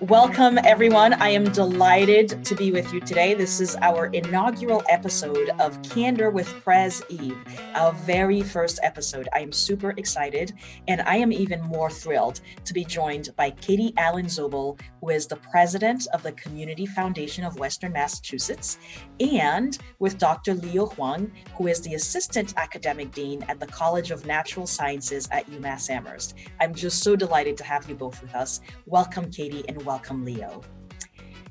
Welcome, everyone. I am delighted to be with you today. This is our inaugural episode of Candor with Pres Eve, our very first episode. I am super excited, and I am even more thrilled to be joined by Katie Allen Zobel, who is the president of the Community Foundation of Western Massachusetts, and with Dr. Leo Huang, who is the assistant academic dean at the College of Natural Sciences at UMass Amherst. I'm just so delighted to have you both with us. Welcome, Katie, and welcome, Leo.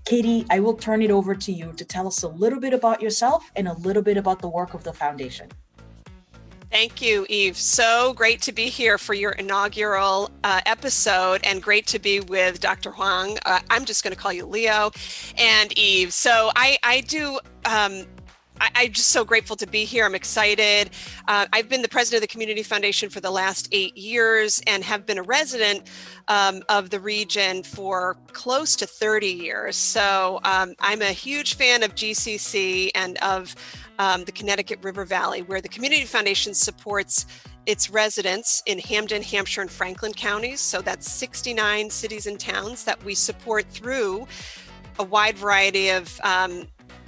Katie, I will turn it over to you to tell us a little bit about yourself and a little bit about the work of the foundation. Thank you, Eve. So great to be here for your inaugural episode, and great to be with Dr. Huang. I'm just going to call you Leo and Eve. So I'm just so grateful to be here. I'm excited. I've been the president of the Community Foundation for the last 8 years and have been a resident of the region for close to 30 years. So I'm a huge fan of GCC and of the Connecticut River Valley, where the Community Foundation supports its residents in Hampden, Hampshire, and Franklin counties. So that's 69 cities and towns that we support through a wide variety of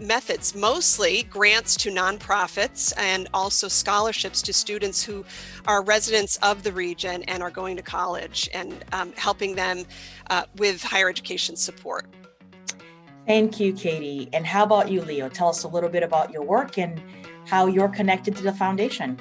methods, mostly grants to nonprofits and also scholarships to students who are residents of the region and are going to college, and helping them with higher education support. Thank you, Katie. And how about you, Leo? Tell us a little bit about your work and how you're connected to the foundation.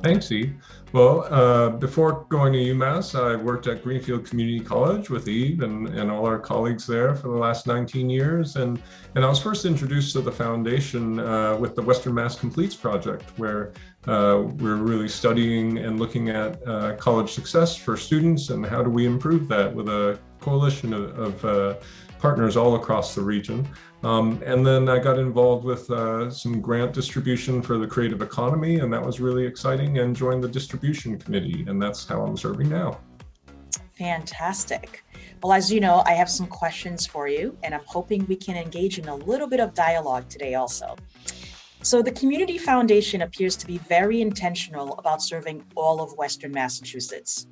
Thanks, Eve. Well, before going to UMass, I worked at Greenfield Community College with Eve and all our colleagues there for the last 19 years. And I was first introduced to the foundation with the Western Mass Completes project, where we're really studying and looking at college success for students and how do we improve that with a coalition of partners all across the region. And then I got involved with some grant distribution for the creative economy, and that was really exciting, and joined the distribution committee, and that's how I'm serving now. Fantastic. Well, as you know, I have some questions for you, and I'm hoping we can engage in a little bit of dialogue today also. So the Community Foundation appears to be very intentional about serving all of Western Massachusetts.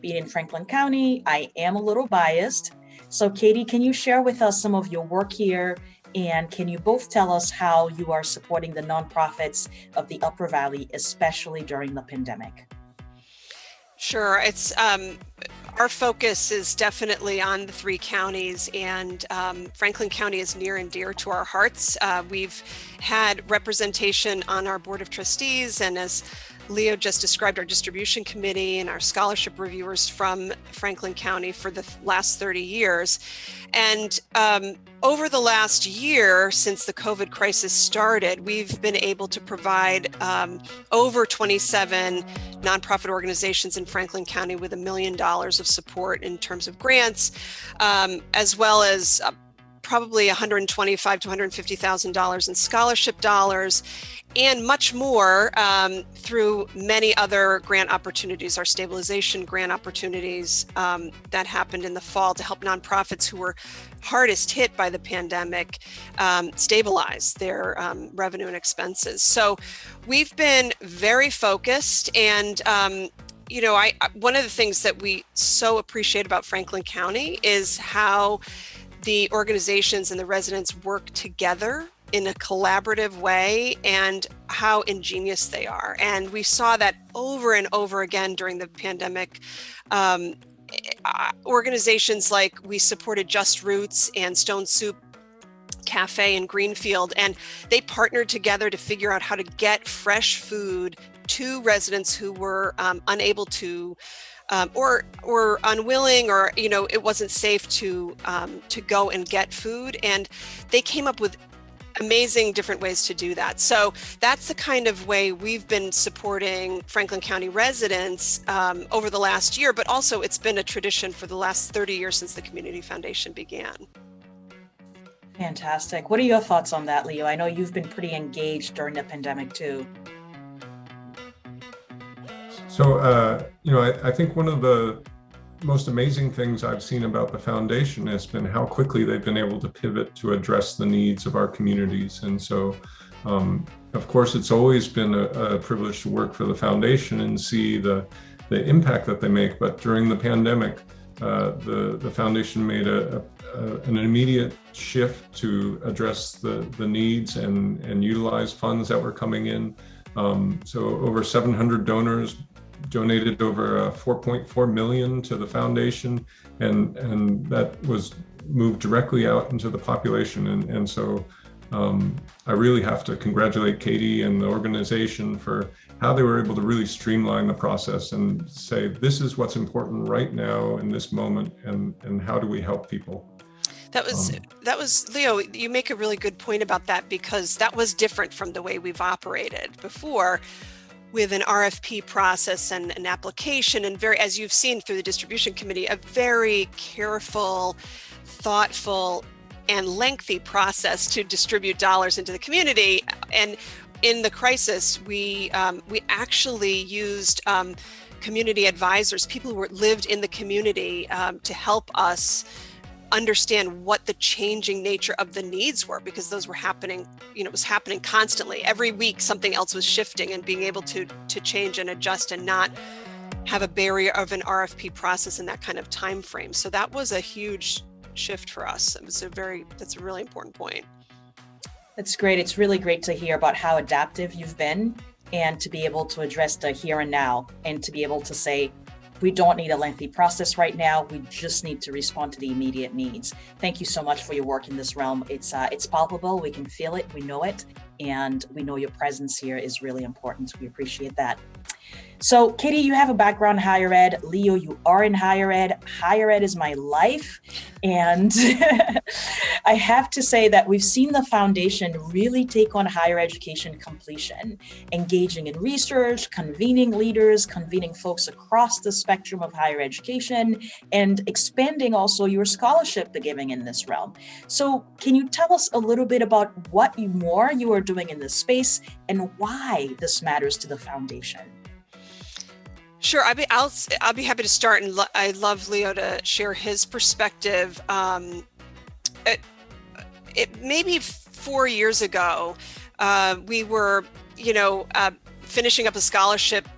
Being in Franklin County, I am a little biased. So Katie, can you share with us some of your work here? And can you both tell us how you are supporting the nonprofits of the Upper Valley, especially during the pandemic? Sure. It's our focus is definitely on the three counties, and Franklin County is near and dear to our hearts. We've had representation on our Board of Trustees, and as Leo just described, our distribution committee and our scholarship reviewers from Franklin County for the last 30 years. And over the last year, since the COVID crisis started, we've been able to provide over 27 nonprofit organizations in Franklin County with $1 million of support in terms of grants, as well as probably $125,000 to $150,000 in scholarship dollars, and much more through many other grant opportunities, our stabilization grant opportunities that happened in the fall to help nonprofits who were hardest hit by the pandemic stabilize their revenue and expenses. So we've been very focused, and one of the things that we so appreciate about Franklin County is how the organizations and the residents work together in a collaborative way, and how ingenious they are. And we saw that over and over again during the pandemic. Organizations like we supported Just Roots and Stone Soup Cafe in Greenfield, and they partnered together to figure out how to get fresh food to residents who were unable to or unwilling, or it wasn't safe to go and get food, and they came up with amazing different ways to do that. So that's the kind of way we've been supporting Franklin County residents over the last year, but also it's been a tradition for the last 30 years since the Community Foundation began. Fantastic. What are your thoughts on that, Leo? I know you've been pretty engaged during the pandemic too. So, I think one of the most amazing things I've seen about the foundation has been how quickly they've been able to pivot to address the needs of our communities. And so, of course, it's always been a privilege to work for the foundation and see the impact that they make. But during the pandemic, the foundation made an immediate shift to address the needs and utilize funds that were coming in. So over 700 donors donated over 4.4 million to the foundation, and that was moved directly out into the population. And so I really have to congratulate Katie and the organization for how they were able to really streamline the process and say, this is what's important right now in this moment, and how do we help people? That was Leo, you make a really good point about that, because that was different from the way we've operated before, with an RFP process and an application, and as you've seen through the distribution committee, a very careful, thoughtful, and lengthy process to distribute dollars into the community. And in the crisis, we actually used community advisors, people who lived in the community, to help us understand what the changing nature of the needs were, because those were happening, it was happening constantly. Every week something else was shifting, and being able to change and adjust and not have a barrier of an RFP process in that kind of time frame. So that was a huge shift for us. That's a really important point. That's great. It's really great to hear about how adaptive you've been, and to be able to address the here and now, and to be able to say, we don't need a lengthy process right now. We just need to respond to the immediate needs. Thank you so much for your work in this realm. It's palpable. We can feel it. We know it. And we know your presence here is really important. We appreciate that. So Katie, you have a background in higher ed. Leo, you are in higher ed. Higher ed is my life. And I have to say that we've seen the foundation really take on higher education completion, engaging in research, convening leaders, convening folks across the spectrum of higher education, and expanding also your scholarship giving in this realm. So can you tell us a little bit about what more you are doing in this space, and why this matters to the foundation? Sure, I'll be happy to start, and I love Leo to share his perspective. It maybe 4 years ago, we were, finishing up a scholarship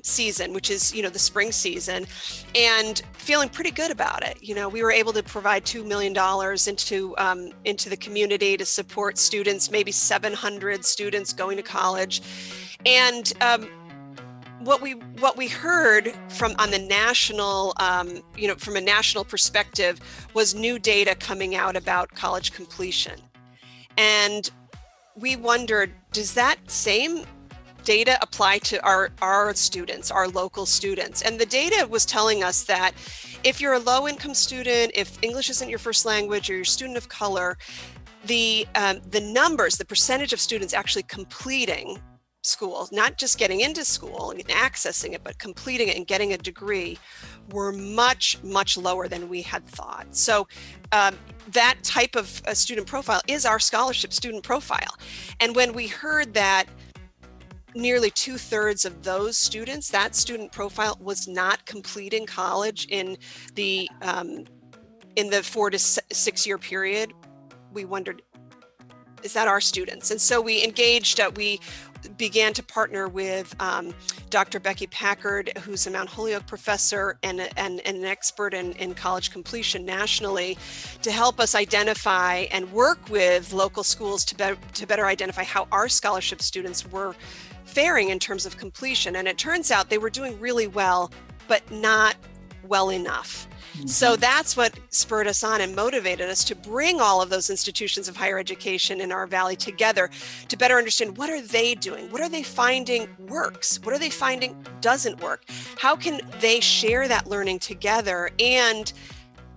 season, which is, the spring season, and feeling pretty good about it. We were able to provide $2 million into the community to support students, maybe 700 students going to college, and what we heard from on the national, from a national perspective, was new data coming out about college completion. And we wondered, does that same data apply to our students, our local students? And the data was telling us that if you're a low-income student, if English isn't your first language, or you're a student of color, the numbers, the percentage of students actually completing school, not just getting into school and accessing it, but completing it and getting a degree, were much, much lower than we had thought. So that type of student profile is our scholarship student profile. And when we heard that nearly 2/3 of those students, that student profile, was not completing college in the 4 to 6 year period, we wondered, is that our students? And so we engaged, we began to partner with Dr. Becky Packard, who's a Mount Holyoke professor and an expert in college completion nationally, to help us identify and work with local schools to better identify how our scholarship students were faring in terms of completion. And it turns out they were doing really well, but not well enough. So that's what spurred us on and motivated us to bring all of those institutions of higher education in our valley together to better understand, what are they doing? What are they finding works? What are they finding doesn't work? How can they share that learning together? And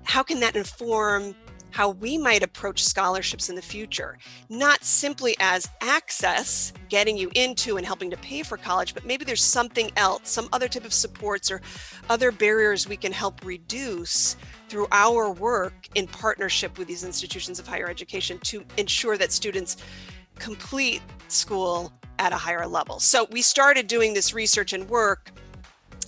how can that inform how we might approach scholarships in the future? Not simply as access, getting you into and helping to pay for college, but maybe there's something else, some other type of supports or other barriers we can help reduce through our work in partnership with these institutions of higher education to ensure that students complete school at a higher level. So we started doing this research and work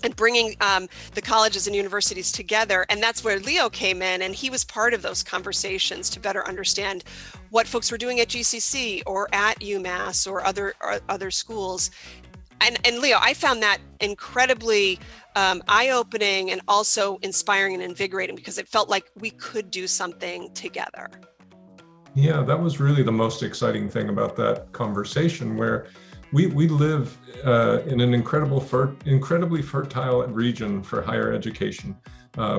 and bringing the colleges and universities together. And that's where Leo came in, and he was part of those conversations to better understand what folks were doing at GCC or at UMass or other schools, and Leo, I found that incredibly eye-opening and also inspiring and invigorating, because it felt like we could do something together. Yeah, that was really the most exciting thing about that conversation, where we live in an incredibly fertile region for higher education.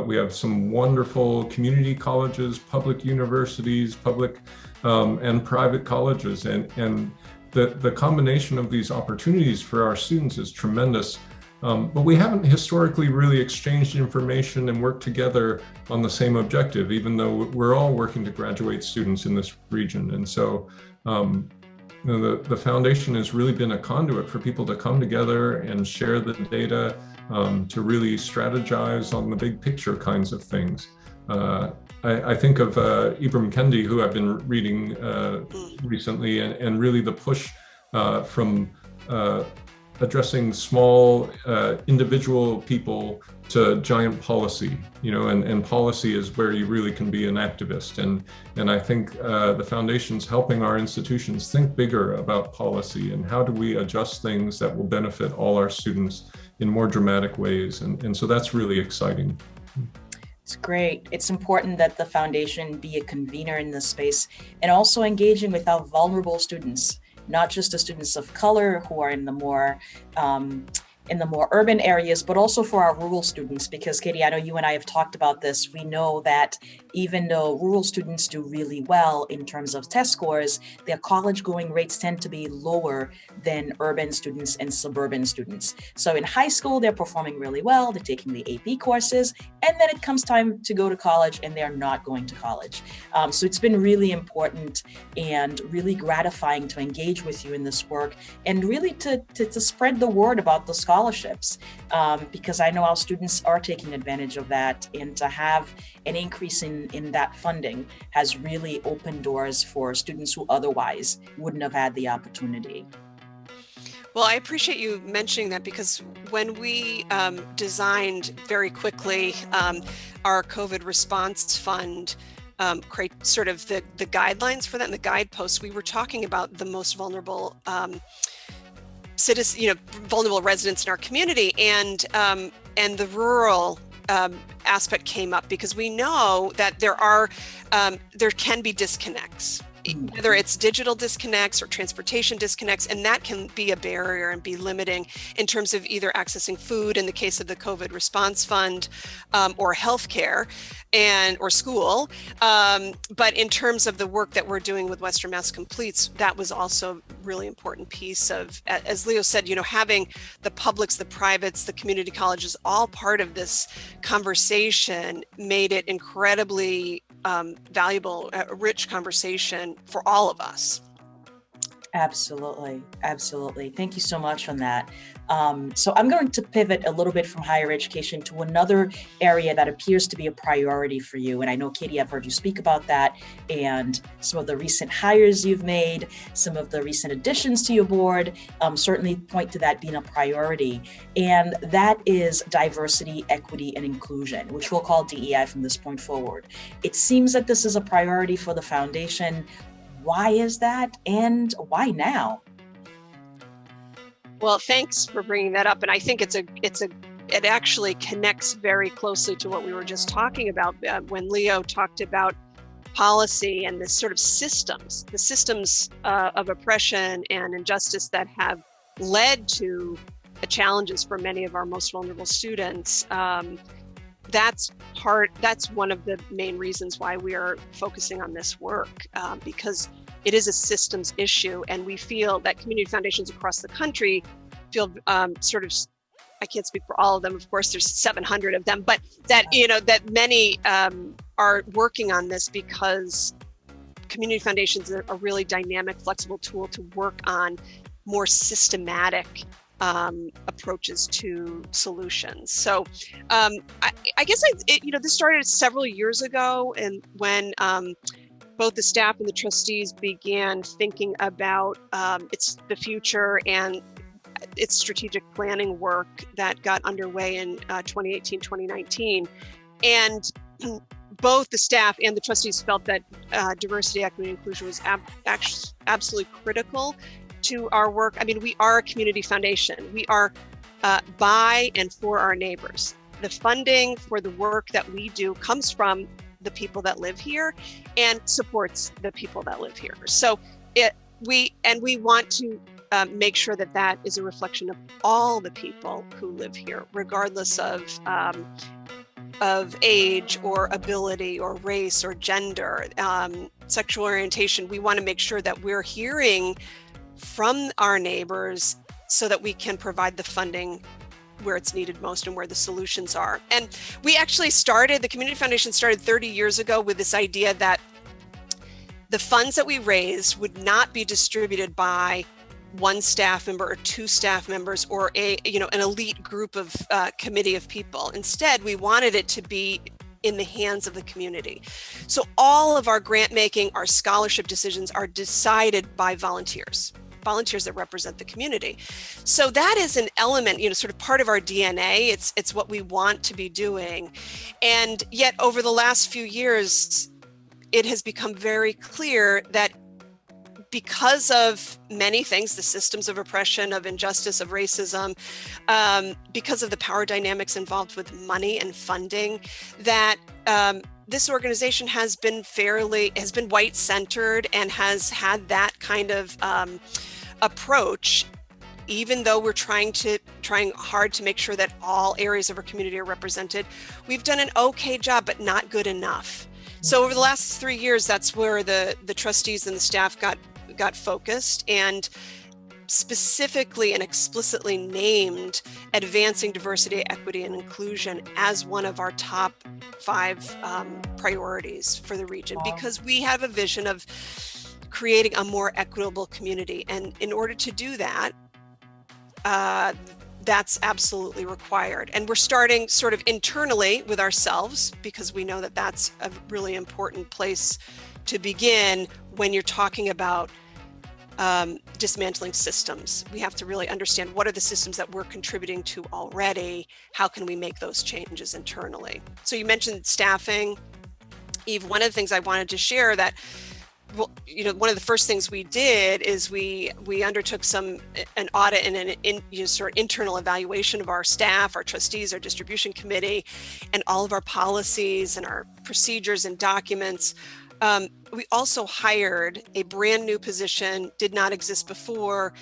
We have some wonderful community colleges, public universities, public and private colleges, and the combination of these opportunities for our students is tremendous. But we haven't historically really exchanged information and worked together on the same objective, even though we're all working to graduate students in this region. And so the foundation has really been a conduit for people to come together and share the data, to really strategize on the big picture kinds of things. I think of Ibram Kendi, who I've been reading recently, and really the push from addressing small individual people to giant policy, and policy is where you really can be an activist. And I think the foundation's helping our institutions think bigger about policy and how do we adjust things that will benefit all our students in more dramatic ways. And so that's really exciting. It's great. It's important that the foundation be a convener in this space and also engaging with our vulnerable students, not just the students of color who are in the more urban areas, but also for our rural students. Because Katie, I know you and I have talked about this. We know that even though rural students do really well in terms of test scores, their college going rates tend to be lower than urban students and suburban students. So in high school, they're performing really well. They're taking the AP courses, and then it comes time to go to college and they're not going to college. So it's been really important and really gratifying to engage with you in this work and really to spread the word about the scholarships, because I know our students are taking advantage of that, and to have an increase in that funding has really opened doors for students who otherwise wouldn't have had the opportunity. Well, I appreciate you mentioning that, because when we designed very quickly our COVID response fund, sort of the guidelines for that and the guideposts, we were talking about the most vulnerable citizens, vulnerable residents in our community, and the rural aspect came up, because we know that there can be disconnects, whether it's digital disconnects or transportation disconnects, and that can be a barrier and be limiting in terms of either accessing food in the case of the COVID response fund, or healthcare or school. But in terms of the work that we're doing with Western Mass Completes, that was also a really important piece of, as Leo said, having the publics, the privates, the community colleges all part of this conversation made it incredibly valuable, rich conversation for all of us. Absolutely. Absolutely. Thank you so much on that. So I'm going to pivot a little bit from higher education to another area that appears to be a priority for you. And I know, Katie, I've heard you speak about that and some of the recent hires you've made, some of the recent additions to your board, certainly point to that being a priority. And that is diversity, equity, and inclusion, which we'll call DEI from this point forward. It seems that this is a priority for the foundation. Why is that, and why now? Well, thanks for bringing that up, and I think it actually connects very closely to what we were just talking about when Leo talked about policy and this sort of the systems of oppression and injustice that have led to the challenges for many of our most vulnerable students. That's one of the main reasons why we are focusing on this work, because it is a systems issue, and we feel that community foundations across the country feel I can't speak for all of them, of course, there's 700 of them, but that many are working on this because community foundations are a really dynamic, flexible tool to work on more systematic approaches to solutions. So I guess this started several years ago, and when both the staff and the trustees began thinking about the future and its strategic planning work that got underway in 2018, 2019. And both the staff and the trustees felt that diversity, equity, and inclusion was absolutely critical to our work, I mean, we are a community foundation. We are by and for our neighbors. The funding for the work that we do comes from the people that live here and supports the people that live here. So we want to make sure that that is a reflection of all the people who live here, regardless of age or ability or race or gender, sexual orientation. We want to make sure that we're hearing from our neighbors so that we can provide the funding where it's needed most and where the solutions are. And we actually the Community Foundation started 30 years ago with this idea that the funds that we raised would not be distributed by one staff member or two staff members or an elite group of committee of people. Instead, we wanted it to be in the hands of the community. So all of our grant making, our scholarship decisions are decided by volunteers that represent the community. So that is an element, sort of part of our DNA. It's what we want to be doing. And yet over the last few years, it has become very clear that because of many things, the systems of oppression, of injustice, of racism, because of the power dynamics involved with money and funding, that this organization has been white-centered and has had that kind of approach, even though we're trying hard to make sure that all areas of our community are represented. We've done an okay job, but not good enough. So over the last 3 years, that's where the trustees and the staff got focused and specifically and explicitly named advancing diversity, equity, and inclusion as one of our top 5 priorities for the region, because we have a vision of creating a more equitable community. And in order to do that, that's absolutely required. And we're starting sort of internally with ourselves, because we know that that's a really important place to begin when you're talking about dismantling systems. We have to really understand what are the systems that we're contributing to already. How can we make those changes internally? So you mentioned staffing. Eve, one of the things I wanted to share that, one of the first things we did is we undertook an audit and an sort of internal evaluation of our staff, our trustees, our distribution committee, and all of our policies and our procedures and documents. We also hired a brand new position, did not exist before,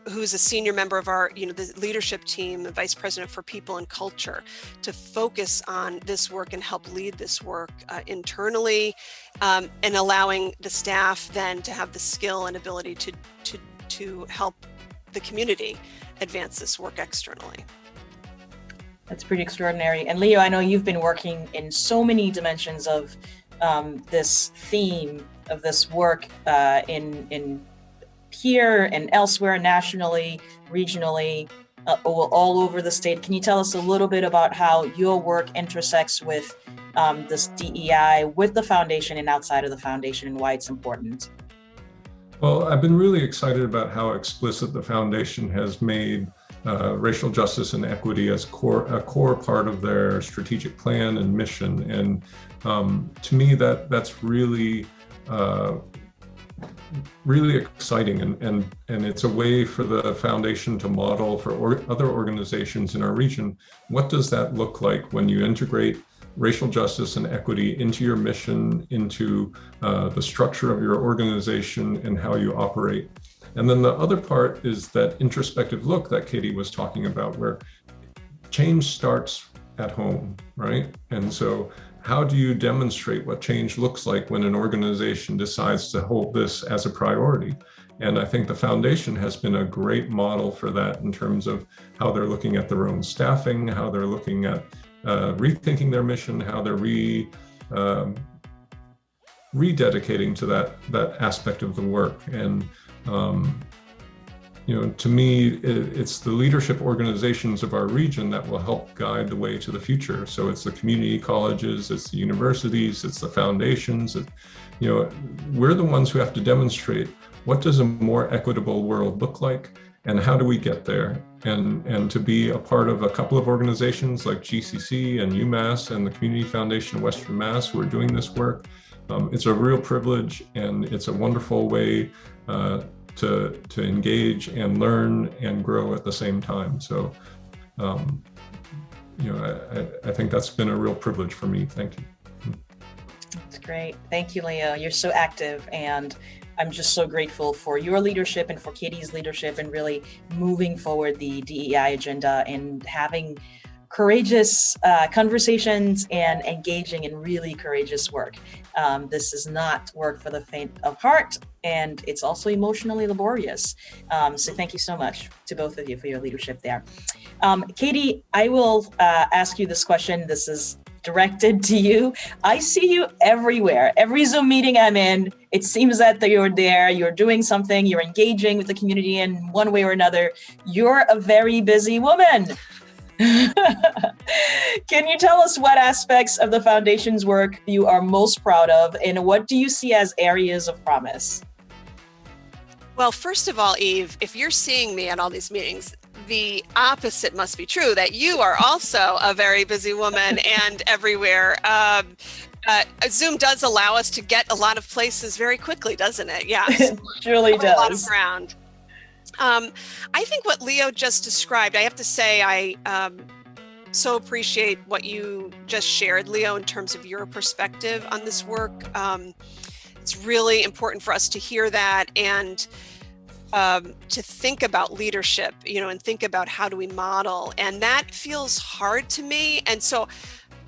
who's a senior member of our, the leadership team, the vice president for people and culture, to focus on this work and help lead this work internally, and allowing the staff then to have the skill and ability to help the community advance this work externally. That's pretty extraordinary. And Leo, I know you've been working in so many dimensions of this theme of this work in here and elsewhere, nationally, regionally, all over the state. Can you tell us a little bit about how your work intersects with this DEI, with the foundation and outside of the foundation, and why it's important? Well, I've been really excited about how explicit the foundation has made racial justice and equity as a core part of their strategic plan and mission. And to me, that's really really exciting, and it's a way for the foundation to model for other organizations in our region. What does that look like when you integrate racial justice and equity into your mission, into the structure of your organization and how you operate? And then the other part is that introspective look that Katie was talking about, where change starts at home, right? And so how do you demonstrate what change looks like when an organization decides to hold this as a priority? And I think the foundation has been a great model for that in terms of how they're looking at their own staffing, how they're looking at rethinking their mission, how they're rededicating to that aspect of the work. And to me, it's the leadership organizations of our region that will help guide the way to the future. So it's the community colleges, it's the universities, it's the foundations. We're the ones who have to demonstrate what does a more equitable world look like, and how do we get there? And to be a part of a couple of organizations like GCC and UMass and the Community Foundation of Western Mass who are doing this work, it's a real privilege, and it's a wonderful way to engage and learn and grow at the same time. So, I think that's been a real privilege for me. Thank you. That's great. Thank you, Leo. You're so active, and I'm just so grateful for your leadership and for Katie's leadership and really moving forward the DEI agenda and having courageous conversations and engaging in really courageous work. This is not work for the faint of heart, and it's also emotionally laborious. So thank you so much to both of you for your leadership there. Katie, I will ask you this question. This is directed to you. I see you everywhere. Every Zoom meeting I'm in, it seems that you're there, you're doing something, you're engaging with the community in one way or another. You're a very busy woman. Can you tell us what aspects of the foundation's work you are most proud of, and what do you see as areas of promise? Well, first of all, Eve, if you're seeing me at all these meetings, the opposite must be true, that you are also a very busy woman and everywhere. Zoom does allow us to get a lot of places very quickly, doesn't it? Yeah, It surely does. A lot of ground. I think what Leo just described, I have to say, I so appreciate what you just shared, Leo, in terms of your perspective on this work. It's really important for us to hear that and to think about leadership, and think about how do we model. And that feels hard to me. And so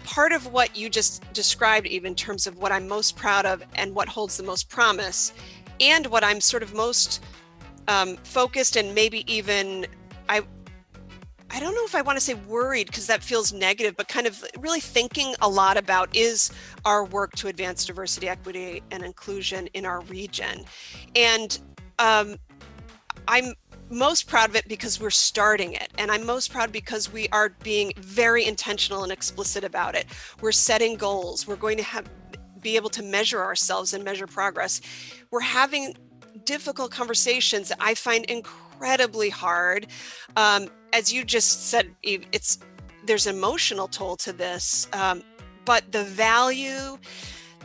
part of what you just described, even in terms of what I'm most proud of and what holds the most promise, and what I'm sort of most focused and maybe even, I don't know if I want to say worried, because that feels negative, but kind of really thinking a lot about is our work to advance diversity, equity, and inclusion in our region. And I'm most proud of it because we're starting it. And I'm most proud because we are being very intentional and explicit about it. We're setting goals. We're going to be able to measure ourselves and measure progress. We're having difficult conversations that I find incredibly hard. As you just said, Eve, there's an emotional toll to this, but the value,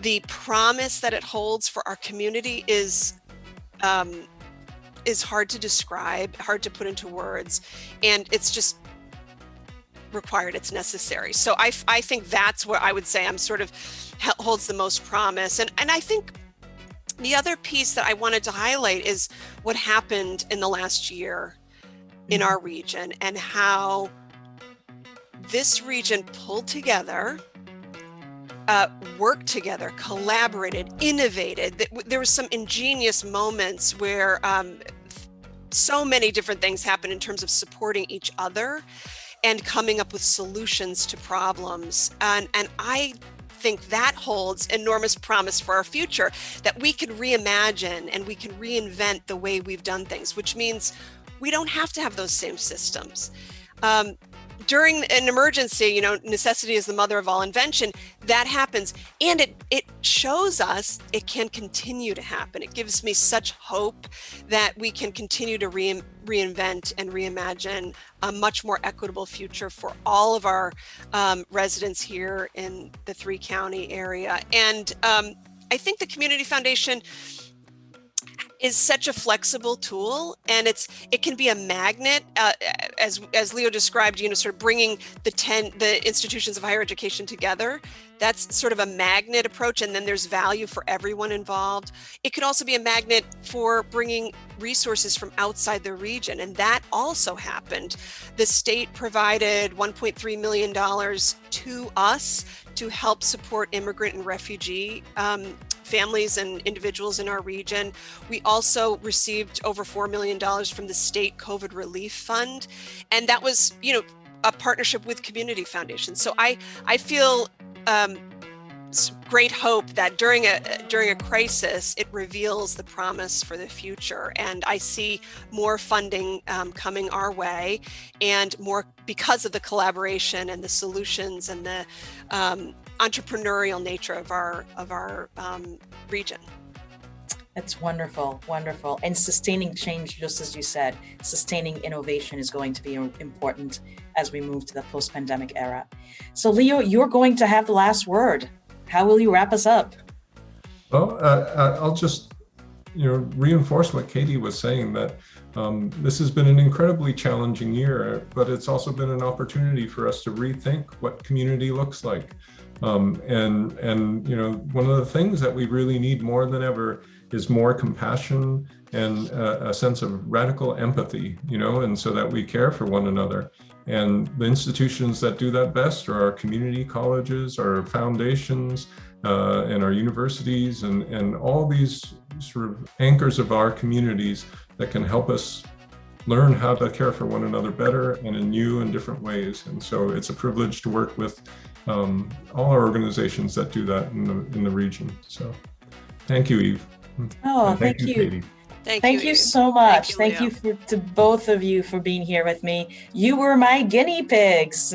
the promise that it holds for our community is hard to describe, hard to put into words, and it's just required, it's necessary. So I think that's what I would say I'm sort of holds the most promise. And I think the other piece that I wanted to highlight is what happened in the last year in our region, and how this region pulled together, worked together, collaborated, innovated. There were some ingenious moments where so many different things happened in terms of supporting each other and coming up with solutions to problems. And I think that holds enormous promise for our future, that we can reimagine and we can reinvent the way we've done things, which means we don't have to have those same systems. During an emergency, necessity is the mother of all invention. That happens, and it shows us it can continue to happen. It gives me such hope that we can continue to reinvent and reimagine a much more equitable future for all of our residents here in the 3-county area. And I think the Community Foundation is such a flexible tool, and it can be a magnet, as Leo described, sort of bringing the institutions of higher education together. That's sort of a magnet approach, and then there's value for everyone involved. It could also be a magnet for bringing resources from outside the region, and that also happened. The state provided $1.3 million to us to help support immigrant and refugee families and individuals in our region. We also received over $4 million from the state COVID relief fund. And that was, a partnership with Community Foundation. So I feel great hope that during a crisis, it reveals the promise for the future. And I see more funding coming our way, and more because of the collaboration and the solutions and the entrepreneurial nature of our region. That's wonderful, wonderful. And sustaining change, just as you said, sustaining innovation is going to be important as we move to the post-pandemic era. So Leo, you're going to have the last word. How will you wrap us up? Well, I'll just reinforce what Katie was saying, that this has been an incredibly challenging year, but it's also been an opportunity for us to rethink what community looks like. And one of the things that we really need more than ever is more compassion and a sense of radical empathy, and so that we care for one another. And the institutions that do that best are our community colleges, our foundations, and our universities, and all these sort of anchors of our communities that can help us learn how to care for one another better and in new and different ways. And so it's a privilege to work with all our organizations that do that in the region. So thank you, Eve. Oh, and thank you. Katie. Thank you Eve. so much. Thank you, Thank you to both of you for being here with me. You were my guinea pigs.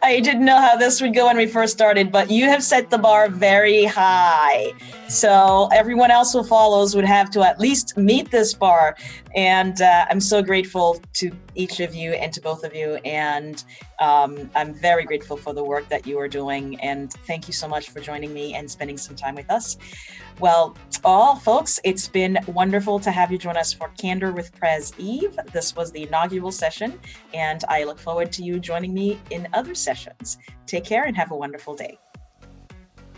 I didn't know how this would go when we first started, but you have set the bar very high. So everyone else who follows would have to at least meet this bar. And I'm so grateful to each of you and to both of you. And I'm very grateful for the work that you are doing. And thank you so much for joining me and spending some time with us. Well, all folks, it's been wonderful to have you join us for Candor with Pres Eve. This was the inaugural session, and I look forward to you joining me in other sessions. Take care and have a wonderful day.